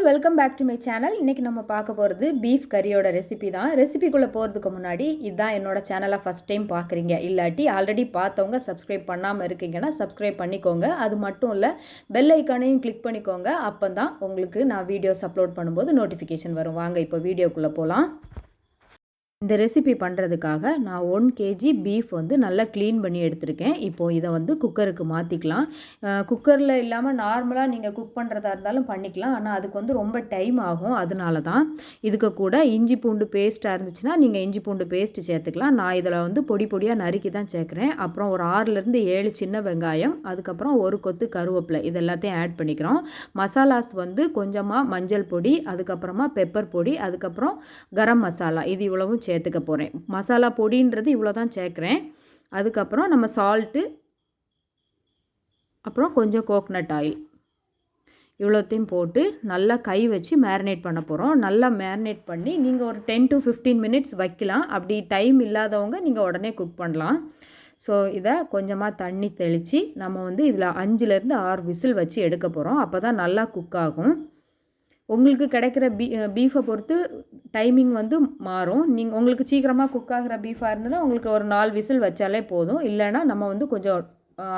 Welcome back to my channel. இன்றைக்கி நம்ம பார்க்க போகிறது பீஃப் கறியோட ரெசிபி தான். ரெசிபிக்குள்ளே போகிறதுக்கு முன்னாடி இதுதான் என்னோட சேனலை ஃபஸ்ட் டைம் பார்க்குறீங்க, இல்லாட்டி ஆல்ரெடி பார்த்தவங்க சப்ஸ்கிரைப் பண்ணாமல் இருக்கீங்கன்னா சப்ஸ்கிரைப் பண்ணிக்கோங்க. அது மட்டும் இல்லை, பெல் ஐக்கானையும் கிளிக் பண்ணிக்கோங்க. அப்போ தான் உங்களுக்கு நான் வீடியோஸ் அப்லோட் பண்ணும்போது நோட்டிஃபிகேஷன் வரும். வாங்க இப்போ வீடியோக்குள்ளே போகலாம். இந்த ரெசிபி பண்ணுறதுக்காக நான் 1 kg பீஃப் வந்து நல்லா க்ளீன் பண்ணி எடுத்திருக்கேன். இப்போது இதை வந்து குக்கருக்கு மாற்றிக்கலாம். குக்கரில் இல்லாமல் நார்மலாக நீங்கள் குக் பண்ணுறதா இருந்தாலும் பண்ணிக்கலாம். ஆனால் அதுக்கு வந்து ரொம்ப டைம் ஆகும். அதனால தான் இதுக்கு கூட இஞ்சி பூண்டு பேஸ்ட்டாக இருந்துச்சுன்னா நீங்கள் இஞ்சி பூண்டு பேஸ்ட்டு சேர்த்துக்கலாம். நான் இதில் வந்து பொடி பொடியாக நறுக்கி தான் சேர்க்குறேன். அப்புறம் ஒரு 6லேருந்து 7 சின்ன வெங்காயம், அதுக்கப்புறம் ஒரு கொத்து கருவேப்பிலை, இது எல்லாத்தையும் ஆட் பண்ணிக்கிறோம். மசாலாஸ் வந்து கொஞ்சமாக மஞ்சள் பொடி, அதுக்கப்புறமா பெப்பர் பொடி, அதுக்கப்புறம் கரம் மசாலா, இது இவ்வளவும் சேர்த்துக்க போகிறேன். மசாலா பொடின்றது இவ்வளோ தான் சேர்க்குறேன். அதுக்கப்புறம் நம்ம சால்ட்டு, அப்புறம் கொஞ்சம் கோகனட் ஆயில், இவ்வளோத்தையும் போட்டு நல்லா கை வச்சு மேரினேட் பண்ண போகிறோம். நல்லா மேரினேட் பண்ணி நீங்கள் ஒரு 10 to 15 மினிட்ஸ் வைக்கலாம். அப்படி டைம் இல்லாதவங்க நீங்கள் உடனே குக் பண்ணலாம். ஸோ இதை கொஞ்சமாக தண்ணி தெளித்து நம்ம வந்து இதில் 5லேருந்து 6 விசில் வச்சு எடுக்க போகிறோம். அப்போ தான் நல்லா குக் ஆகும். உங்களுக்கு கிடைக்கிற பீஃபை பொறுத்து டைமிங் வந்து மாறும். உங்களுக்கு சீக்கிரமாக குக் ஆகிற பீஃபாக இருந்ததுன்னா உங்களுக்கு ஒரு 4 விசில் வச்சாலே போதும். இல்லைன்னா நம்ம வந்து கொஞ்சம்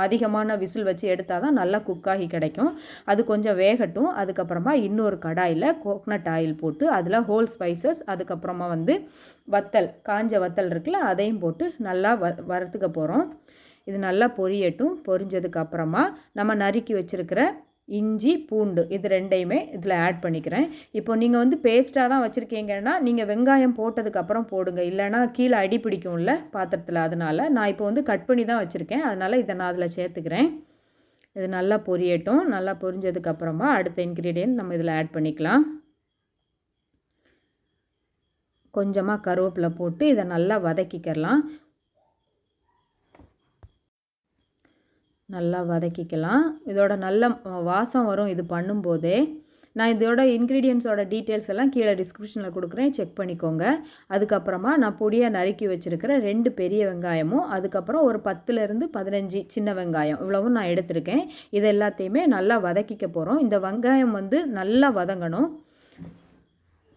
அதிகமான விசில் வச்சு எடுத்தால் தான் நல்லா குக் ஆகி கிடைக்கும். அது கொஞ்சம் வேகட்டும். அதுக்கப்புறமா இன்னொரு கடாயில் கோகனட் ஆயில் போட்டு அதில் ஹோல் ஸ்பைசஸ், அதுக்கப்புறமா வந்து வத்தல், காஞ்ச வத்தல் இருக்குல்ல, அதையும் போட்டு நல்லா வறுத்துக்க போகிறோம். இது நல்லா பொரியட்டும். பொரிஞ்சதுக்கப்புறமா நம்ம நறுக்கி வச்சுருக்கிற இஞ்சி பூண்டு, இது ரெண்டையுமே இதில் ஆட் பண்ணிக்கிறேன். இப்போ நீங்கள் வந்து பேஸ்ட்டாக தான் வச்சுருக்கீங்கன்னா நீங்கள் வெங்காயம் போட்டதுக்கப்புறம் போடுங்க, இல்லைனா கீழே அடி பிடிக்கும்ல பாத்திரத்தில். அதனால் நான் இப்போ வந்து கட் பண்ணி தான் வச்சுருக்கேன். அதனால் இதை நான் அதில் சேர்த்துக்கிறேன். இது நல்லா பொரியட்டும். நல்லா பொரிஞ்சதுக்கப்புறமா அடுத்த இன்க்ரீடியன்ட் நம்ம இதில் ஆட் பண்ணிக்கலாம். கொஞ்சமாக கருவேப்பிலை போட்டு இதை நல்லா வதக்கிக்கலாம். நல்லா வதக்கிக்கலாம். இதோட நல்ல வாசம் வரும் இது பண்ணும்போதே. நான் இதோட இன்க்ரீடியன்ஸோட டீட்டெயில்ஸ் எல்லாம் கீழே டிஸ்கிரிப்ஷனில் கொடுக்குறேன், செக் பண்ணிக்கோங்க. அதுக்கப்புறமா நான் பொடியாக நறுக்கி வச்சுருக்கிற 2 பெரிய வெங்காயமும், அதுக்கப்புறம் ஒரு 10லேருந்து 15 சின்ன வெங்காயம், இவ்வளவும் நான் எடுத்திருக்கேன். இது எல்லாத்தையுமே நல்லா வதக்கிக்க போகிறோம். இந்த வெங்காயம் வந்து நல்லா வதங்கணும்.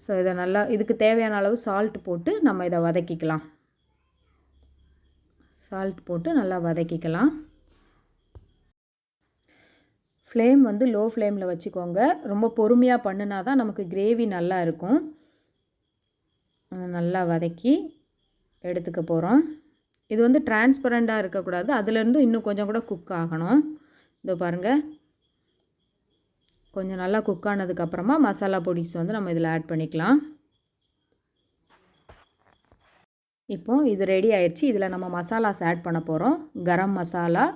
ஸோ இதை நல்லா, இதுக்கு தேவையான அளவு சால்ட் போட்டு நம்ம இதை வதக்கிக்கலாம். சால்ட் போட்டு நல்லா வதக்கிக்கலாம். ஃப்ளேம் வந்து லோ ஃப்ளேமில் வச்சுக்கோங்க. ரொம்ப பொறுமையாக பண்ணினா தான் நமக்கு கிரேவி நல்லா இருக்கும். நல்லா வதக்கி எடுத்துக்க போகிறோம். இது வந்து டிரான்ஸ்பரண்ட்டாக இருக்கக்கூடாது, அதுலேருந்து இன்னும் கொஞ்சம் கூட குக் ஆகணும். இதோ பாருங்கள், கொஞ்சம் நல்லா குக் ஆனதுக்கப்புறமா மசாலா பொடிஸ் வந்து நம்ம இதில் ஆட் பண்ணிக்கலாம். இப்போது இது ரெடி ஆயிடுச்சு. இதில் நம்ம மசாலாஸ் ஆட் பண்ண போகிறோம். Garam masala,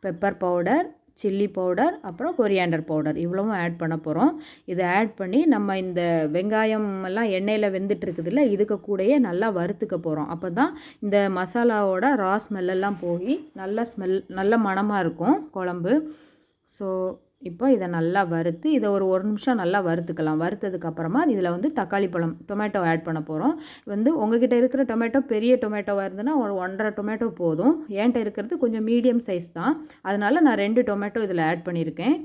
pepper powder, chilli powder, அப்புறம் கொரியாண்டர் பவுடர், இவ்வளவும் ஆட் பண்ண போகிறோம். இதை ஆட் பண்ணி நம்ம இந்த வெங்காயம் எல்லாம் எண்ணெயில் வெந்துட்டுருக்குதுல்ல, இதுக்கு கூடயே நல்லா வறுத்துக்க போகிறோம். அப்போ தான் இந்த மசாலாவோட ரா ஸ்மெல்லாம் போய் நல்ல மணமாக இருக்கும் குழம்பு. ஸோ இப்போ இதை நல்லா வறுத்து இதை ஒரு நிமிஷம் நல்லா வறுத்துக்கலாம். வறுத்ததுக்கப்புறமா இதில் வந்து தக்காளி பழம், டொமேட்டோ ஆட் பண்ண போகிறோம். வந்து உங்ககிட்ட இருக்கிற டொமேட்டோ பெரிய டொமேட்டோவாக இருந்ததுன்னா ஒரு 1.5 டொமேட்டோ போதும். என்கிட்ட இருக்கிறது கொஞ்சம் மீடியம் சைஸ் தான், அதனால் நான் 2 டொமேட்டோ இதில் ஆட் பண்ணியிருக்கேன்.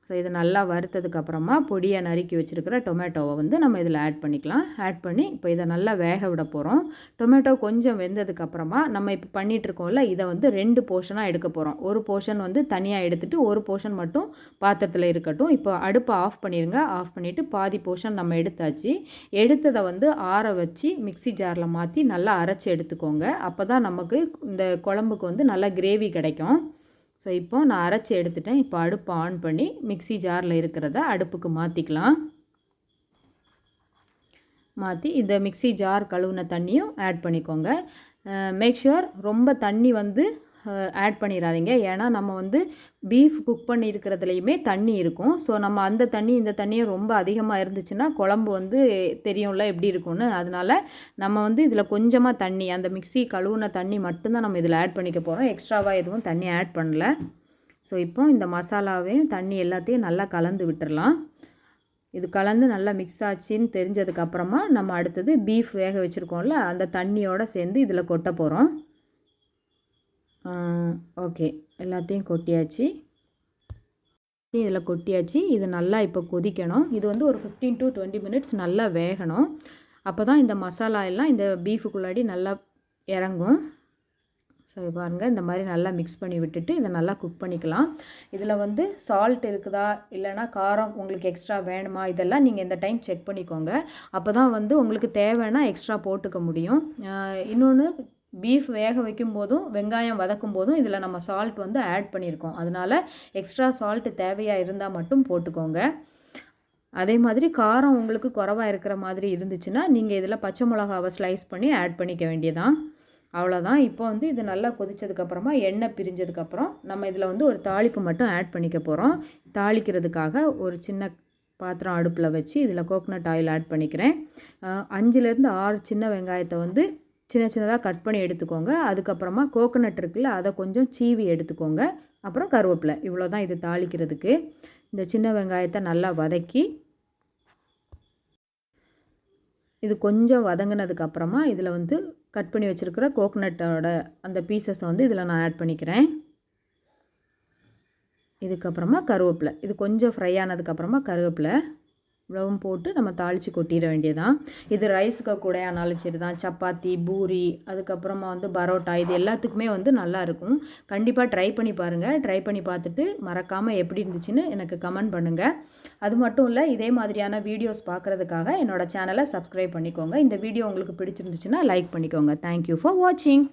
ஸோ இது நல்லா வறுத்ததுக்கப்புறமா பொடியை நறுக்கி வச்சுருக்கிற டொமேட்டோவை வந்து நம்ம இதில் ஆட் பண்ணிக்கலாம். ஆட் பண்ணி இப்போ இதை நல்லா வேக விட போகிறோம். டொமேட்டோ கொஞ்சம் வெந்ததுக்கப்புறமா நம்ம இப்போ பண்ணிகிட்ருக்கோம்ல, இதை வந்து 2 போர்ஷனாக எடுக்க போகிறோம். ஒரு போர்ஷன் வந்து தனியாக எடுத்துகிட்டு ஒரு போர்ஷன் மட்டும் பாத்திரத்தில் இருக்கட்டும். இப்போ அடுப்பை ஆஃப் பண்ணிடுங்க. ஆஃப் பண்ணிவிட்டு பாதி போர்ஷன் நம்ம எடுத்தாச்சு. எடுத்ததை வந்து ஆற வச்சு மிக்ஸி ஜாரில் மாற்றி நல்லா அரைச்சி எடுத்துக்கோங்க. அப்போ தான் நமக்கு இந்த குழம்புக்கு வந்து நல்லா கிரேவி கிடைக்கும். ஸோ இப்போ நான் அரைச்சி எடுத்துட்டேன். இப்போ அடுப்பை ஆன் பண்ணி மிக்ஸி ஜாரில் இருக்கிறத அடுப்புக்கு மாற்றிக்கலாம். மாற்றி இந்த மிக்ஸி ஜார் கழுவுன தண்ணியும் ஆட் பண்ணிக்கோங்க. மேக் ஷுர் ரொம்ப தண்ணி வந்து ஆட் பண்ணிடாதீங்க. ஏன்னா நம்ம வந்து பீஃப் குக் பண்ணியிருக்கிறதுலையுமே தண்ணி இருக்கும். ஸோ நம்ம அந்த தண்ணி இந்த தண்ணியும் ரொம்ப அதிகமாக இருந்துச்சுன்னா குழம்பு வந்து தெரியும்ல எப்படி இருக்கும்னு. அதனால் நம்ம வந்து இதில் கொஞ்சமாக தண்ணி, அந்த மிக்ஸி கழுவுன தண்ணி மட்டும்தான் நம்ம இதில் ஆட் பண்ணிக்க போகிறோம். எக்ஸ்ட்ராவாக எதுவும் தண்ணி ஆட் பண்ணல. ஸோ இப்போ இந்த மசாலாவையும் தண்ணி எல்லாத்தையும் நல்லா கலந்து விட்டுடலாம். இது கலந்து நல்லா மிக்ஸ் ஆச்சுன்னு தெரிஞ்சதுக்கப்புறமா நம்ம அடுத்தது பீஃப் வேக வச்சுருக்கோம்ல, அந்த தண்ணியோடு சேர்ந்து இதில் கொட்ட போகிறோம். ஓகே, எல்லாத்தையும் கொட்டியாச்சு. இதில் கொட்டியாச்சு. இது நல்லா இப்போ கொதிக்கணும். இது வந்து ஒரு 15 to 20 மினிட்ஸ் நல்லா வேகணும். அப்போ தான் இந்த மசாலா எல்லாம் இந்த பீஃபுக்குள்ளாடி நல்லா இறங்கும். ஸோ பாருங்கள், இந்த மாதிரி நல்லா மிக்ஸ் பண்ணி விட்டுட்டு இதை நல்லா குக் பண்ணிக்கலாம். இதில் வந்து சால்ட் இருக்குதா இல்லைனா காரம் உங்களுக்கு எக்ஸ்ட்ரா வேணுமா இதெல்லாம் நீங்கள் இந்த டைம் செக் பண்ணிக்கோங்க. அப்போ தான் வந்து உங்களுக்கு தேவைன்னா எக்ஸ்ட்ரா போட்டுக்க முடியும். இன்னொன்று, பீஃப் வேக வைக்கும் போதும் வெங்காயம் வதக்கும் போதும் இதில் நம்ம சால்ட் வந்து ஆட் பண்ணியிருக்கோம். அதனால் எக்ஸ்ட்ரா சால்ட் தேவையாக இருந்தால் மட்டும் போட்டுக்கோங்க. அதே மாதிரி காரம் உங்களுக்கு குறைவாக இருக்கிற மாதிரி இருந்துச்சுன்னா நீங்கள் இதில் பச்சை மிளகாவை ஸ்லைஸ் பண்ணி ஆட் பண்ணிக்க வேண்டியதான். அவ்வளோதான். இப்போ வந்து இது நல்லா கொதித்ததுக்கப்புறமா எண்ணெய் பிரிஞ்சதுக்கப்புறம் நம்ம இதில் வந்து ஒரு தாளிப்பு மட்டும் ஆட் பண்ணிக்க போகிறோம். தாளிக்கிறதுக்காக ஒரு சின்ன பாத்திரம் அடுப்பில் வச்சு இதில் கோகனட் ஆயில் ஆட் பண்ணிக்கிறேன். 5லேருந்து 6 சின்ன வெங்காயத்தை வந்து சின்ன சின்னதாக கட் பண்ணி எடுத்துக்கோங்க. அதுக்கப்புறமா கோகனட் இருக்குல்ல, அதை கொஞ்சம் சீவி எடுத்துக்கோங்க. அப்புறம் கருவேப்பிலை. இவ்வளோ தான் இது தாளிக்கிறதுக்கு. இந்த சின்ன வெங்காயத்தை நல்லா வதக்கி இது கொஞ்சம் வதங்கினதுக்கப்புறமா இதில் வந்து கட் பண்ணி வச்சுருக்கிற கோகனட்டோட அந்த பீசஸை வந்து இதில் நான் ஆட் பண்ணிக்கிறேன். இதுக்கப்புறமா கருவேப்பிலை. இது கொஞ்சம் ஃப்ரை ஆனதுக்கப்புறமா கருவேப்பிலை இவ்வளவும் போட்டு நம்ம தாளித்து கொட்டிட வேண்டியதான். இது ரைஸுக்கு கூட ஆனாலும் சரி தான், சப்பாத்தி, பூரி, அதுக்கப்புறமா வந்து பரோட்டா, இது எல்லாத்துக்குமே வந்து நல்லாயிருக்கும். கண்டிப்பாக ட்ரை பண்ணி பாருங்கள். ட்ரை பண்ணி பார்த்துட்டு மறக்காமல் எப்படி இருந்துச்சுன்னு எனக்கு கமெண்ட் பண்ணுங்கள். அது மட்டும் இல்லை, இதே மாதிரியான வீடியோஸ் பார்க்குறதுக்காக என்னோடய சேனலை சப்ஸ்கிரைப் பண்ணிக்கோங்க. இந்த வீடியோ உங்களுக்கு பிடிச்சிருந்துச்சுன்னா லைக் பண்ணிக்கோங்க. தேங்க்யூ ஃபார் வாட்சிங்.